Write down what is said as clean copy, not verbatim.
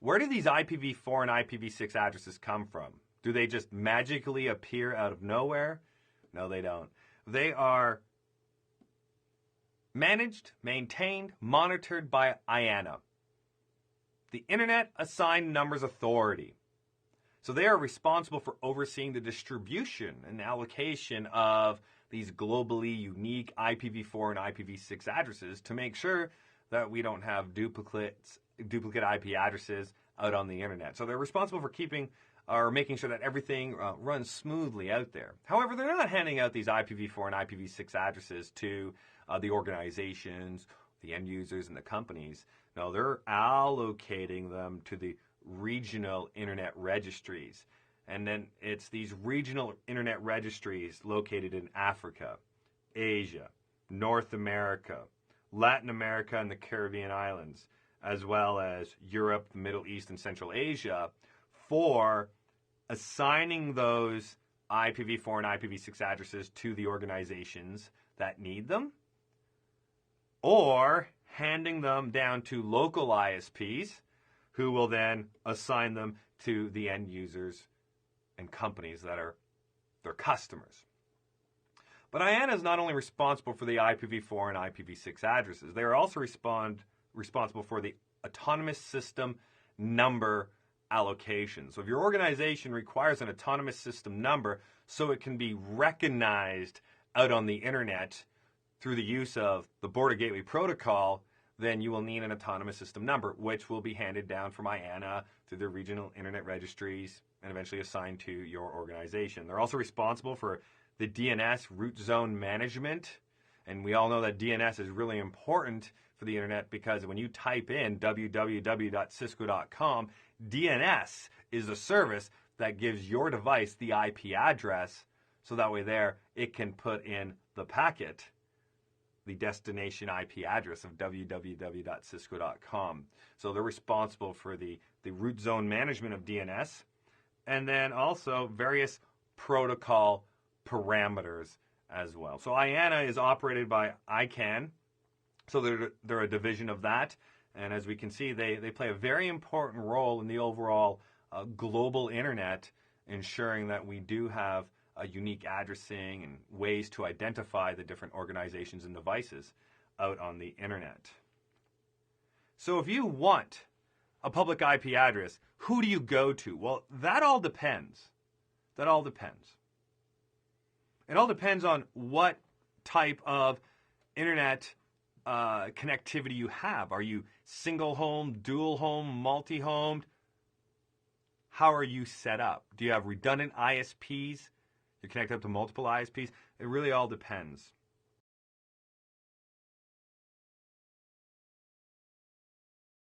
Where do these IPv4 and IPv6 addresses come from? Do they just magically appear out of nowhere? No, they don't. They are managed, maintained, monitored by IANA, the Internet Assigned Numbers Authority. So they are responsible for overseeing the distribution and allocation of these globally unique IPv4 and IPv6 addresses to make sure that we don't have duplicate IP addresses out on the internet. So they're responsible for keeping or making sure that everything runs smoothly out there. However, they're not handing out these IPv4 and IPv6 addresses to the organizations, the end users, and the companies. No, they're allocating them to the regional internet registries. And then it's these regional internet registries located in Africa, Asia, North America, Latin America, and the Caribbean islands, as well as Europe, the Middle East, and Central Asia, for assigning those IPv4 and IPv6 addresses to the organizations that need them, or handing them down to local ISPs who will then assign them to the end users and companies that are their customers. But IANA is not only responsible for the IPv4 and IPv6 addresses, they are also responsible for the autonomous system number allocation. So if your organization requires an autonomous system number so it can be recognized out on the internet through the use of the Border Gateway Protocol, then you will need an autonomous system number, which will be handed down from IANA through the regional internet registries and eventually assigned to your organization. They're also responsible for the DNS root zone management. And we all know that DNS is really important for the internet because when you type in www.cisco.com, DNS is a service that gives your device the IP address, so that way there it can put in the packet the destination IP address of www.cisco.com. So they're responsible for the root zone management of DNS, and then also various protocol parameters as well. So IANA is operated by ICANN, so they're a division of that. And as we can see, they play a very important role in the overall global internet, ensuring that we do have a unique addressing and ways to identify the different organizations and devices out on the internet. So if you want a public IP address, who do you go to? Well, that all depends. That all depends. It all depends on what type of internet connectivity you have. Are you single home, dual home, multi-homed? How are you set up? Do you have redundant ISPs? You're connected up to multiple ISPs? It really all depends.